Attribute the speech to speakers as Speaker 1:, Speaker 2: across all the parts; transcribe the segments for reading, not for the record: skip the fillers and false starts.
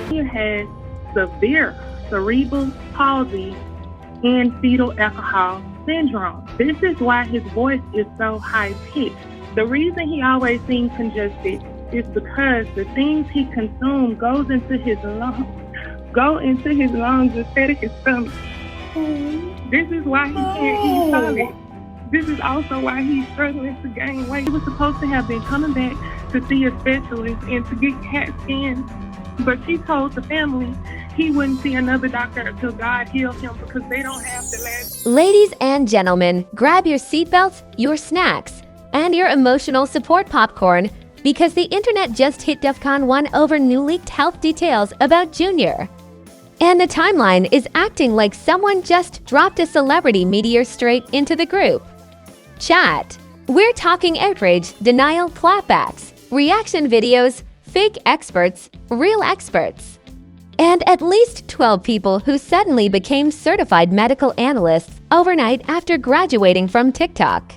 Speaker 1: He has severe cerebral palsy and fetal alcohol syndrome. This is why his voice is so high-pitched. The reason he always seems congested is because the things he consumes goes into his lungs instead of his stomach. This is why he can't eat solid. This is also why he's struggling to gain weight. He was supposed to have been coming back to see a specialist and to get CAT scans, but she told the family he wouldn't see another doctor until God healed him because they don't have the last.
Speaker 2: Ladies and gentlemen, grab your seatbelts, your snacks, and your emotional support popcorn because the internet just hit DEFCON 1 over new leaked health details about Junior. And the timeline is acting like someone just dropped a celebrity meteor straight into the group. Chat. We're talking outrage, denial, clapbacks, reaction videos, fake experts, real experts, and at least 12 people who suddenly became certified medical analysts overnight after graduating from TikTok.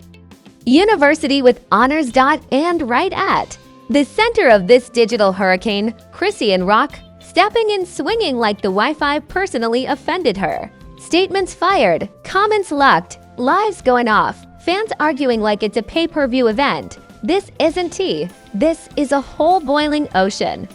Speaker 2: University with honors. And right at the center of this digital hurricane, Chrisean Rock, stepping in swinging like the Wi-Fi personally offended her. Statements fired, comments locked, lives going off, fans arguing like it's a pay-per-view event. This isn't tea. This is a whole boiling ocean.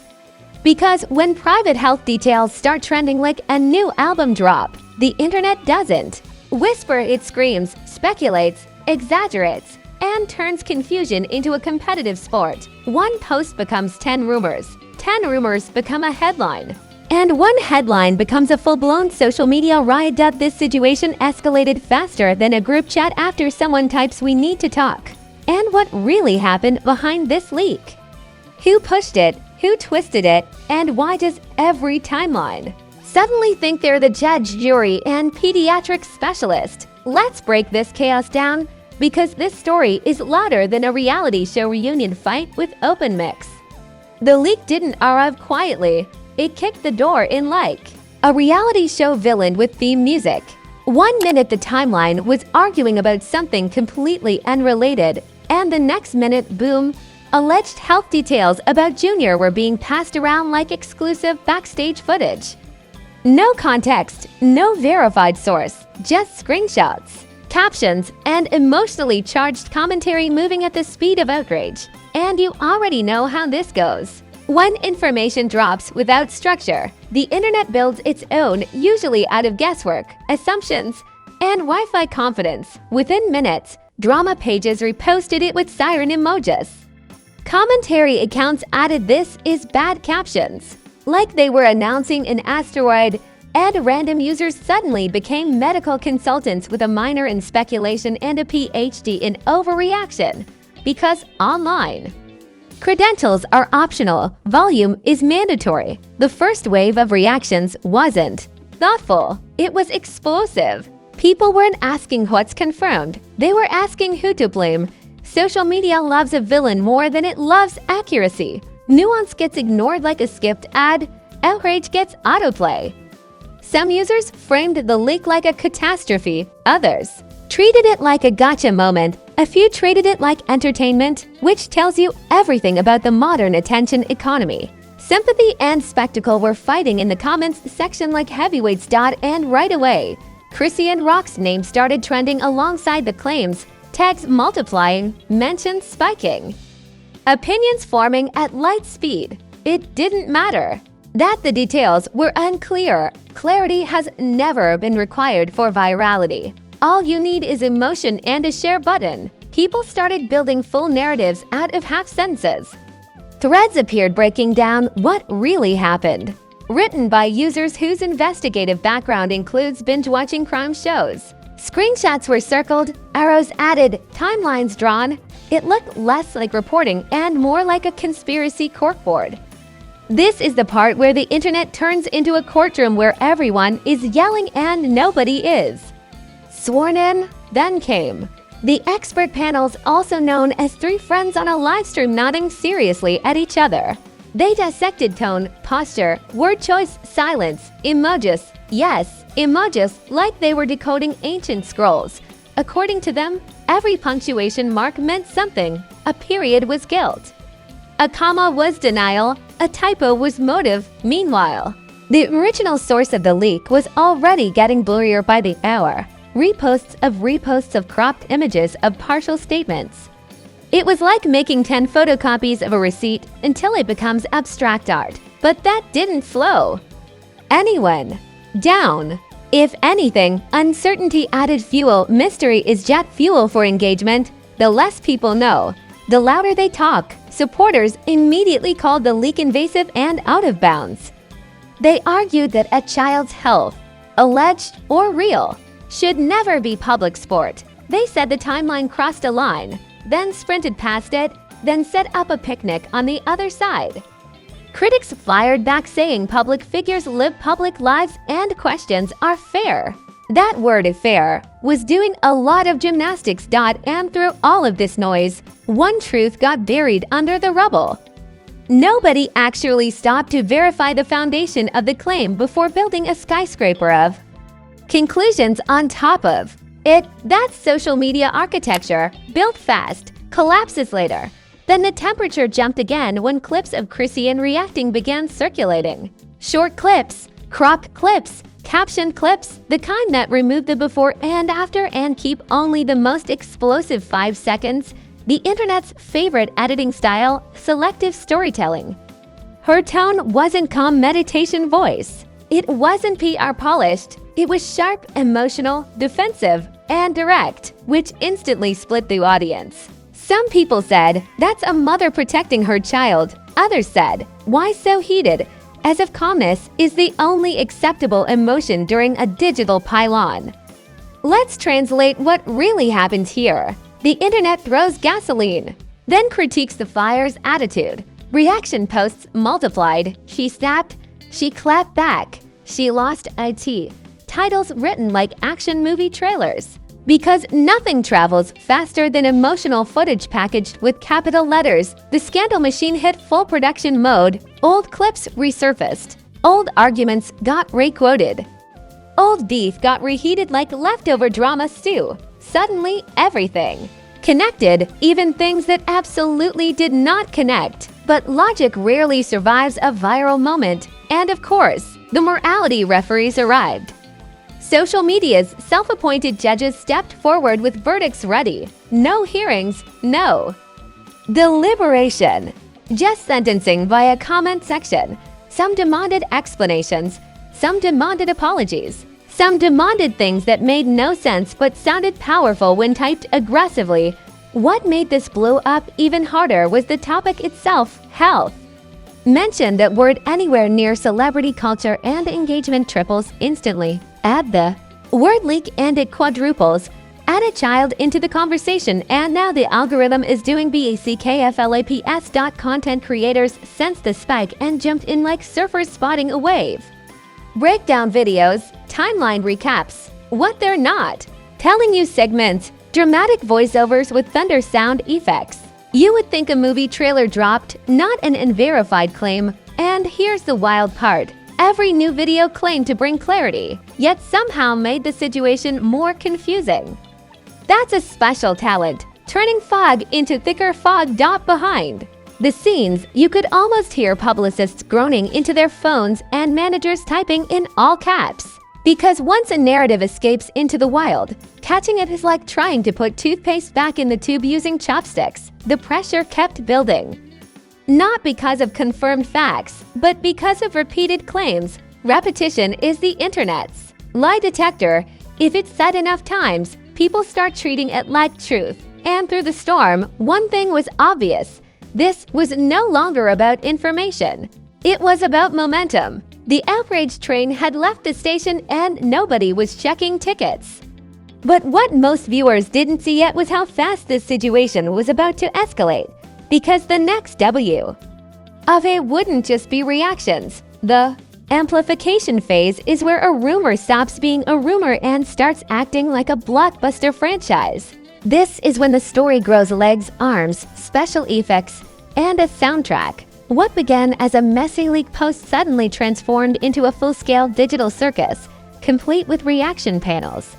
Speaker 2: Because when private health details start trending like a new album drop, the internet doesn't. Whisper, it screams, speculates, exaggerates, and turns confusion into a competitive sport. One post becomes 10 rumors. 10 rumors become a headline. And one headline becomes a full-blown social media riot. This situation escalated faster than a group chat after someone types "we need to talk." And what really happened behind this leak? Who pushed it? Who twisted it? And why does every timeline suddenly think they're the judge, jury, and pediatric specialist? Let's break this chaos down because this story is louder than a reality show reunion fight with open mix. The leak didn't arrive quietly. It kicked the door in like a reality show villain with theme music. 1 minute the timeline was arguing about something completely unrelated, and the next minute, boom, alleged health details about Junior were being passed around like exclusive backstage footage. No context, no verified source, just screenshots, captions, and emotionally charged commentary moving at the speed of outrage. And you already know how this goes. When information drops without structure, the internet builds its own, usually out of guesswork, assumptions, and Wi-Fi confidence. Within minutes, drama pages reposted it with siren emojis. Commentary accounts added "this is bad" captions, like they were announcing an asteroid, and random users suddenly became medical consultants with a minor in speculation and a PhD in overreaction. Because online credentials are optional, volume is mandatory. The first wave of reactions wasn't thoughtful, it was explosive. People weren't asking what's confirmed, they were asking who to blame. Social media loves a villain more than it loves accuracy. Nuance gets ignored like a skipped ad, outrage gets autoplay. Some users framed the leak like a catastrophe, others treated it like a gotcha moment. A few treated it like entertainment, which tells you everything about the modern attention economy. Sympathy and spectacle were fighting in the comments section like heavyweights. And right away, Chrisean Rock's name started trending alongside the claims, tags multiplying, mentions spiking. Opinions forming at light speed. It didn't matter that the details were unclear. Clarity has never been required for virality. All you need is emotion and a share button. People started building full narratives out of half sentences. Threads appeared breaking down what really happened, written by users whose investigative background includes binge-watching crime shows. Screenshots were circled, arrows added, timelines drawn. It looked less like reporting and more like a conspiracy corkboard. This is the part where the internet turns into a courtroom where everyone is yelling and nobody is. Sworn in, then came the expert panels, also known as three friends on a livestream nodding seriously at each other. They dissected tone, posture, word choice, silence, emojis, yes, emojis, like they were decoding ancient scrolls. According to them, every punctuation mark meant something. A period was guilt. A comma was denial, a typo was motive. Meanwhile, the original source of the leak was already getting blurrier by the hour. Reposts of cropped images of partial statements. It was like making 10 photocopies of a receipt until it becomes abstract art. But that didn't flow. Anyone? Down. If anything, uncertainty added fuel. Mystery is jet fuel for engagement. The less people know, the louder they talk. Supporters immediately called the leak invasive and out of bounds. They argued that a child's health, alleged or real, should never be public sport. They said the timeline crossed a line, then sprinted past it, then set up a picnic on the other side. Critics fired back saying public figures live public lives and questions are fair. That word fair was doing a lot of gymnastics. And through all of this noise, one truth got buried under the rubble. Nobody actually stopped to verify the foundation of the claim before building a skyscraper of conclusions on top of it. That's social media architecture, built fast, collapses later. Then the temperature jumped again when clips of Chrisean reacting began circulating. Short clips, cropped clips, captioned clips, the kind that remove the before and after and keep only the most explosive 5 seconds. The internet's favorite editing style, selective storytelling. Her tone wasn't calm meditation voice. It wasn't PR polished. It was sharp, emotional, defensive, and direct, which instantly split the audience. Some people said, that's a mother protecting her child. Others said, why so heated? As if calmness is the only acceptable emotion during a digital pylon. Let's translate what really happened here. The internet throws gasoline, then critiques the fire's attitude. Reaction posts multiplied. She snapped, she clapped back, she lost IT. Titles written like action movie trailers. Because nothing travels faster than emotional footage packaged with capital letters, the scandal machine hit full production mode. Old clips resurfaced. Old arguments got re-quoted. Old beef got reheated like leftover drama stew. Suddenly, everything connected, even things that absolutely did not connect. But logic rarely survives a viral moment. And of course, the morality referees arrived. Social media's self-appointed judges stepped forward with verdicts ready. No hearings, no deliberation. Just sentencing via comment section. Some demanded explanations, some demanded apologies, some demanded things that made no sense but sounded powerful when typed aggressively. What made this blow up even harder was the topic itself, health. Mention that word anywhere near celebrity culture and engagement triples instantly. Add the word leak and it quadruples. Add a child into the conversation and now the algorithm is doing backlaps. Content creators sensed the spike and jumped in like surfers spotting a wave. Breakdown videos, timeline recaps, what they're not, telling you segments, dramatic voiceovers with thunder sound effects. You would think a movie trailer dropped, not an unverified claim. And here's the wild part. Every new video claimed to bring clarity, yet somehow made the situation more confusing. That's a special talent, turning fog into thicker fog. Behind the scenes, you could almost hear publicists groaning into their phones and managers typing in all caps. Because once a narrative escapes into the wild, catching it is like trying to put toothpaste back in the tube using chopsticks. The pressure kept building. Not because of confirmed facts, but because of repeated claims. Repetition is the internet's lie detector. If it's said enough times, people start treating it like truth. And through the storm, one thing was obvious. This was no longer about information. It was about momentum. The outrage train had left the station and nobody was checking tickets. But what most viewers didn't see yet was how fast this situation was about to escalate. Because the next W of it wouldn't just be reactions. The amplification phase is where a rumor stops being a rumor and starts acting like a blockbuster franchise. This is when the story grows legs, arms, special effects, and a soundtrack. What began as a messy leak post suddenly transformed into a full-scale digital circus, complete with reaction panels,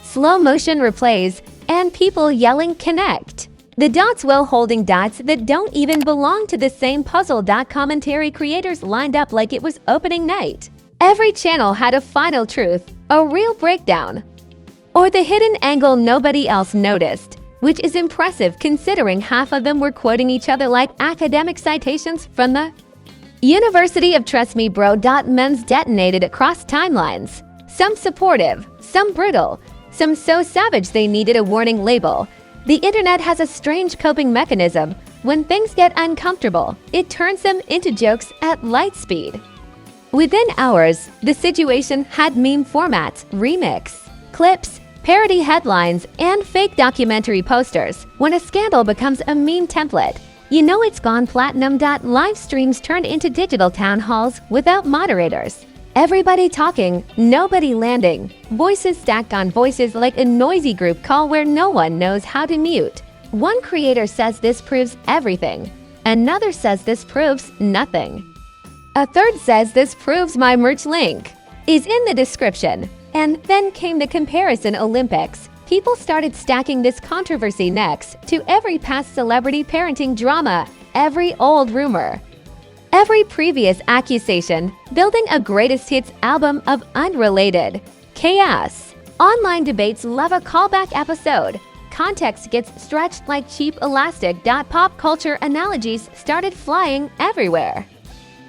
Speaker 2: slow motion replays, and people yelling "connect." The dots while holding dots that don't even belong to the same puzzle. Commentary creators lined up like it was opening night. Every channel had a final truth, a real breakdown, or the hidden angle nobody else noticed, which is impressive considering half of them were quoting each other like academic citations from the University of Trust Me Bro. Memes detonated across timelines. Some supportive, some brutal, some so savage they needed a warning label. The internet has a strange coping mechanism. When things get uncomfortable, it turns them into jokes at light speed. Within hours, the situation had meme formats, remix, clips, parody headlines, and fake documentary posters. When a scandal becomes a meme template, you know it's gone platinum. Live streams turned into digital town halls without moderators. Everybody talking, nobody landing. Voices stacked on voices like a noisy group call where no one knows how to mute. One creator says this proves everything. Another says this proves nothing. A third says this proves my merch link is in the description. And then came the comparison Olympics. People started stacking this controversy next to every past celebrity parenting drama, every old rumor, every previous accusation, building a greatest hits album of unrelated chaos. Online debates love a callback episode. Context gets stretched like cheap elastic. Pop culture analogies started flying everywhere.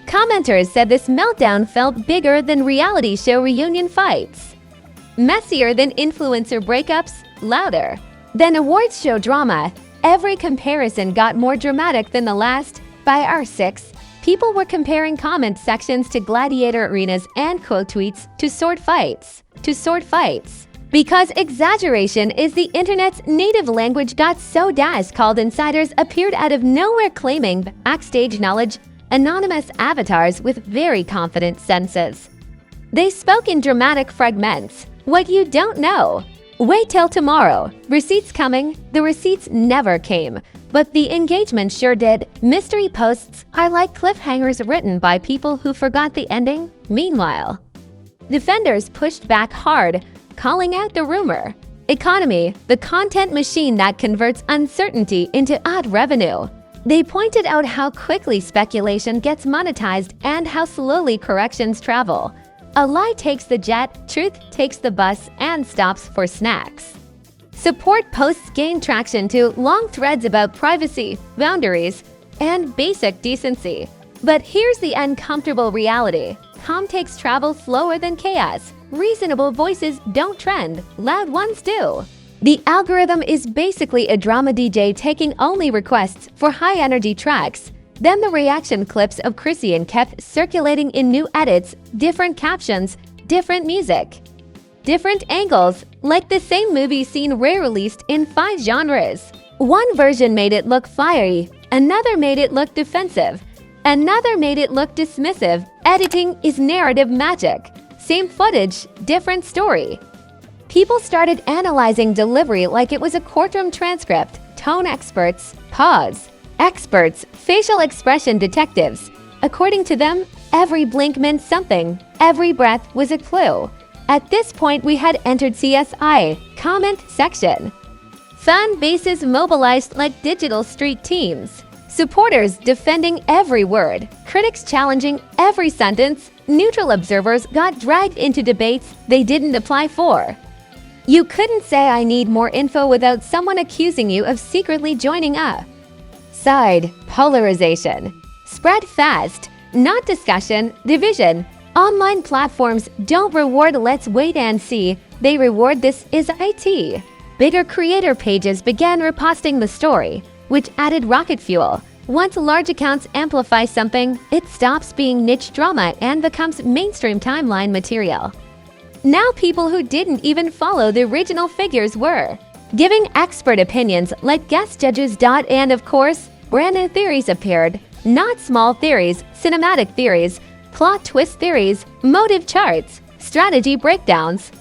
Speaker 2: Commenters said this meltdown felt bigger than reality show reunion fights, messier than influencer breakups, louder than awards show drama. Every comparison got more dramatic than the last. By our 6, people were comparing comment sections to gladiator arenas and quote tweets to sword fights. Because exaggeration is the internet's native language. Got so called insiders appeared out of nowhere claiming backstage knowledge, anonymous avatars with very confident senses. They spoke in dramatic fragments. What you don't know. Wait till tomorrow. Receipts coming. The receipts never came, but the engagement sure did. Mystery posts are like cliffhangers written by people who forgot the ending. Meanwhile, defenders pushed back hard, calling out the rumor economy, the content machine that converts uncertainty into ad revenue. They pointed out how quickly speculation gets monetized and how slowly corrections travel. A lie takes the jet, truth takes the bus, and stops for snacks. Support posts gain traction to long threads about privacy, boundaries, and basic decency. But here's the uncomfortable reality. Calm takes travel slower than chaos. Reasonable voices don't trend, loud ones do. The algorithm is basically a drama DJ taking only requests for high-energy tracks. Then the reaction clips of Chrisean kept circulating in new edits, different captions, different music, different angles, like the same movie scene re-released in 5 genres. One version made it look fiery, another made it look defensive, another made it look dismissive. Editing is narrative magic. Same footage, different story. People started analyzing delivery like it was a courtroom transcript. Tone experts, pause. Experts, facial expression detectives. According to them, every blink meant something. Every breath was a clue. At this point, we had entered CSI, comment section. Fan bases mobilized like digital street teams. Supporters defending every word. Critics challenging every sentence. Neutral observers got dragged into debates they didn't apply for. You couldn't say I need more info without someone accusing you of secretly joining up. Side polarization. Spread fast, not discussion, division. Online platforms don't reward let's wait and see, they reward this is IT. Bigger creator pages began reposting the story, which added rocket fuel. Once large accounts amplify something, it stops being niche drama and becomes mainstream timeline material. Now people who didn't even follow the original figures were giving expert opinions like guest judges. And of course, brand new theories appeared. Not small theories, cinematic theories, plot twist theories, motive charts, strategy breakdowns.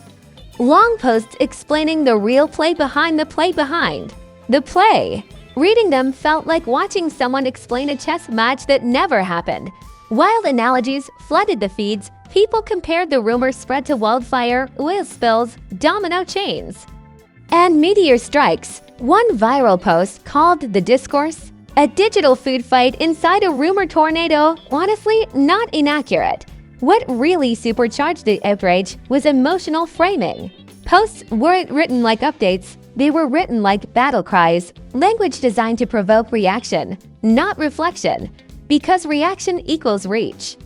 Speaker 2: Long posts explaining the real play behind the play behind the play. Reading them felt like watching someone explain a chess match that never happened. Wild analogies flooded the feeds. People compared the rumors spread to wildfire, oil spills, domino chains, and meteor strikes. One viral post called the discourse a digital food fight inside a rumor tornado, honestly not inaccurate. What really supercharged the outrage was emotional framing. Posts weren't written like updates, they were written like battle cries, language designed to provoke reaction, not reflection, because reaction equals reach.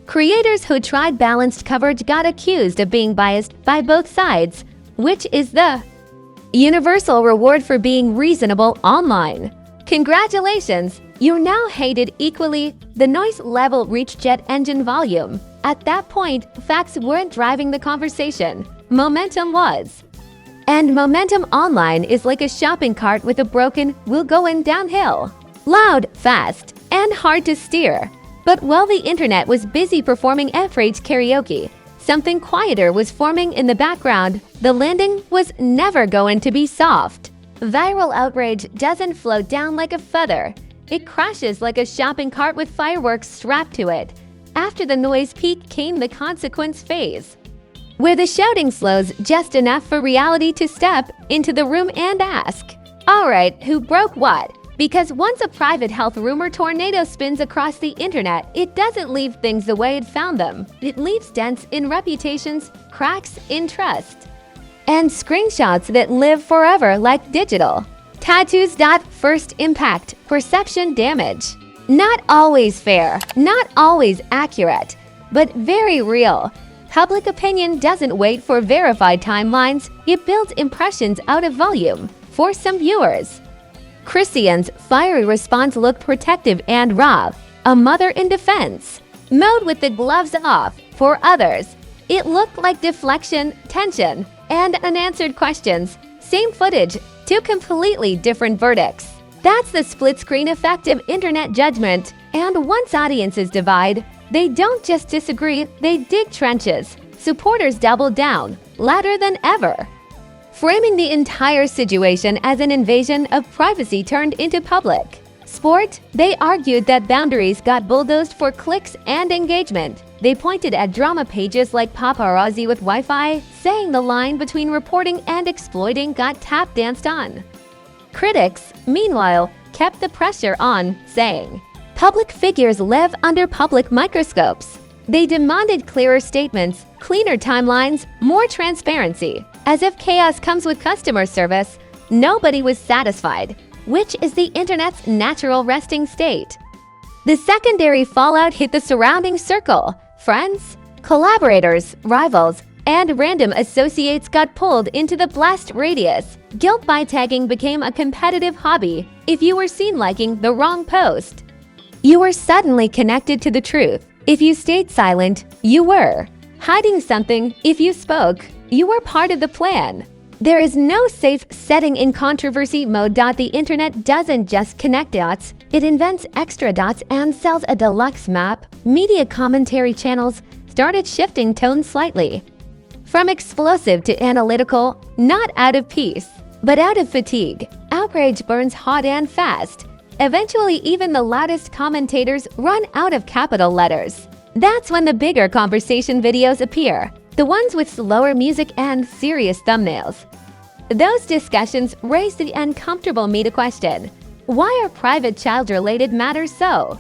Speaker 2: Creators who tried balanced coverage got accused of being biased by both sides, which is the universal reward for being reasonable online. Congratulations, you're now hated equally. The noise level reached jet engine volume. At that point, facts weren't driving the conversation. Momentum was. And momentum online is like a shopping cart with a broken "we'll go in downhill." Loud, fast, and hard to steer. But while the internet was busy performing outrage karaoke, something quieter was forming in the background. The landing was never going to be soft. Viral outrage doesn't float down like a feather. It crashes like a shopping cart with fireworks strapped to it. After the noise peak came the consequence phase, where the shouting slows just enough for reality to step into the room and ask, "All right, who broke what?" Because once a private health rumor tornado spins across the internet, it doesn't leave things the way it found them. It leaves dents in reputations, cracks in trust, and screenshots that live forever like digital tattoos. First impact, perception damage. Not always fair, not always accurate, but very real. Public opinion doesn't wait for verified timelines. It builds impressions out of volume. For some viewers, Chrisean's fiery response looked protective and raw, a mother in defense mode with the gloves off. For others, it looked like deflection, tension, and unanswered questions. Same footage, two completely different verdicts. That's the split-screen effect of internet judgment. And once audiences divide, they don't just disagree, they dig trenches. Supporters double down, louder than ever, framing the entire situation as an invasion of privacy turned into public sport. They argued that boundaries got bulldozed for clicks and engagement. They pointed at drama pages like paparazzi with Wi-Fi, saying the line between reporting and exploiting got tap danced on. Critics, meanwhile, kept the pressure on, saying, "Public figures live under public microscopes." They demanded clearer statements, cleaner timelines, more transparency. As if chaos comes with customer service, nobody was satisfied, which is the internet's natural resting state. The secondary fallout hit the surrounding circle. Friends, collaborators, rivals, and random associates got pulled into the blast radius. Guilt by tagging became a competitive hobby. If you were seen liking the wrong post, you were suddenly connected to the truth. If you stayed silent, you were hiding something. If you spoke, you were part of the plan. There is no safe setting in controversy mode. The internet doesn't just connect dots, it invents extra dots and sells a deluxe map. Media commentary channels started shifting tone slightly, from explosive to analytical, not out of peace, but out of fatigue. Outrage burns hot and fast. Eventually, even the loudest commentators run out of capital letters. That's when the bigger conversation videos appear, the ones with slower music and serious thumbnails. Those discussions raise the uncomfortable meta question: why are private child-related matters so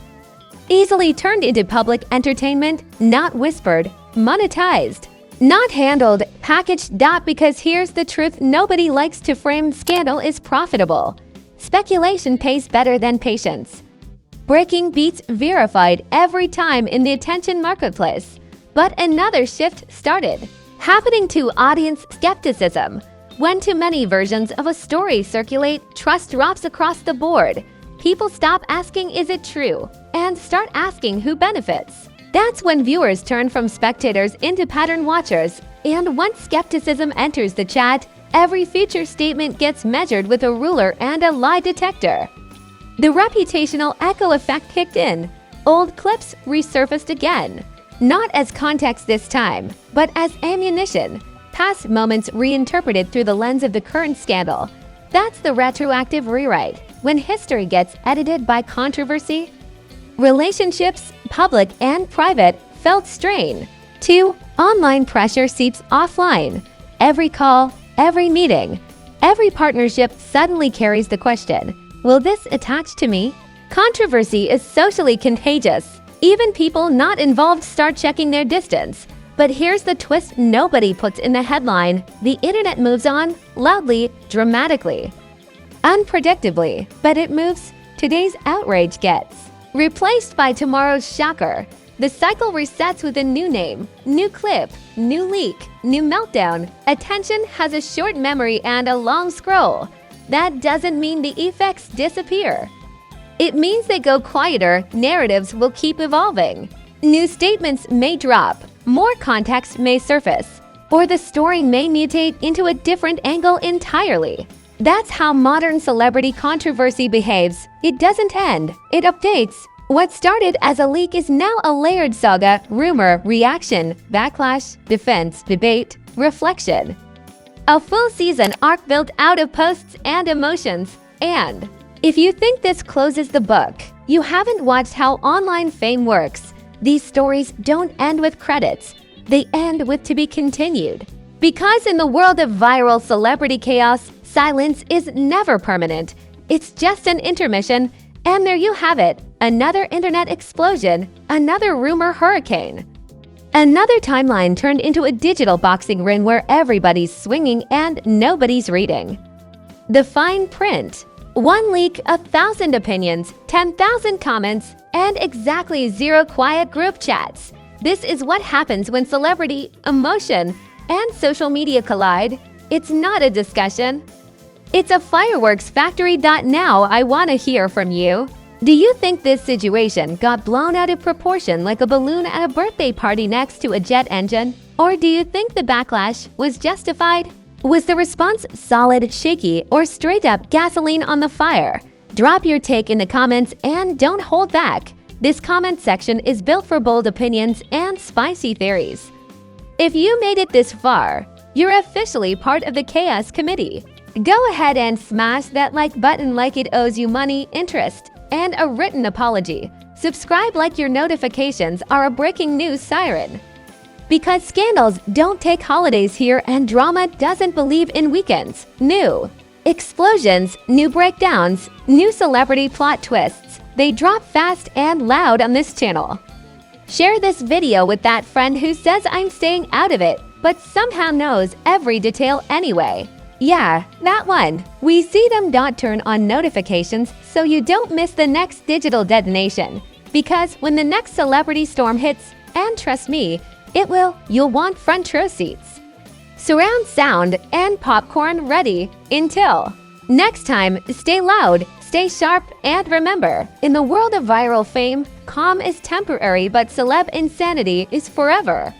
Speaker 2: easily turned into public entertainment, not whispered, monetized, not handled, packaged? Because here's the truth: nobody likes to frame scandal is profitable. Speculation pays better than patience. Breaking beats verified every time in the attention marketplace. But another shift started happening to audience skepticism. When too many versions of a story circulate, trust drops across the board. People stop asking, "Is it true?" and start asking, "Who benefits?" That's when viewers turn from spectators into pattern watchers. And once skepticism enters the chat, every future statement gets measured with a ruler and a lie detector. The reputational echo effect kicked in. Old clips resurfaced again, not as context this time, but as ammunition. Past moments reinterpreted through the lens of the current scandal. That's the retroactive rewrite. When history gets edited by controversy, relationships, public and private, felt strain. 2. Online pressure seeps offline. Every call, every meeting, Every partnership suddenly carries the question, will this attach to me? Controversy is socially contagious. Even people not involved start checking their distance. But here's the twist nobody puts in the headline. The internet moves on, loudly, dramatically. Unpredictably, but it moves, today's outrage gets replaced by tomorrow's shocker. The cycle resets with a new name, new clip, new leak, new meltdown. Attention has a short memory and a long scroll. That doesn't mean the effects disappear. It means they go quieter, narratives will keep evolving. New statements may drop, more context may surface, or the story may mutate into a different angle entirely. That's how modern celebrity controversy behaves. It doesn't end, it updates. What started as a leak is now a layered saga, rumor, reaction, backlash, defense, debate, reflection. A full season arc built out of posts and emotions. And if you think this closes the book, you haven't watched how online fame works. These stories don't end with credits. They end with to be continued. Because in the world of viral celebrity chaos, silence is never permanent. It's just an intermission, and there you have it. Another internet explosion, another rumor hurricane. Another timeline turned into a digital boxing ring where everybody's swinging and nobody's reading. The fine print. One leak, 1,000 opinions, 10,000 comments, and exactly 0 quiet group chats. This is what happens when celebrity, emotion, and social media collide. It's not a discussion. It's a fireworks factory. Now I want to hear from you. Do you think this situation got blown out of proportion like a balloon at a birthday party next to a jet engine? Or do you think the backlash was justified? Was the response solid, shaky, or straight up gasoline on the fire? Drop your take in the comments and don't hold back. This comment section is built for bold opinions and spicy theories. If you made it this far, you're officially part of the Chaos Committee. Go ahead and smash that like button like it owes you money, interest, and a written apology. Subscribe like your notifications are a breaking news siren. Because scandals don't take holidays here and drama doesn't believe in weekends. New explosions, new breakdowns, new celebrity plot twists. They drop fast and loud on this channel. Share this video with that friend who says I'm staying out of it, but somehow knows every detail anyway. Yeah, that one. We see them. Turn on notifications so you don't miss the next digital detonation. Because when the next celebrity storm hits, and trust me, it will, you'll want front row seats. Surround sound and popcorn ready until next time. Stay loud, stay sharp, and remember, in the world of viral fame, calm is temporary, but celeb insanity is forever.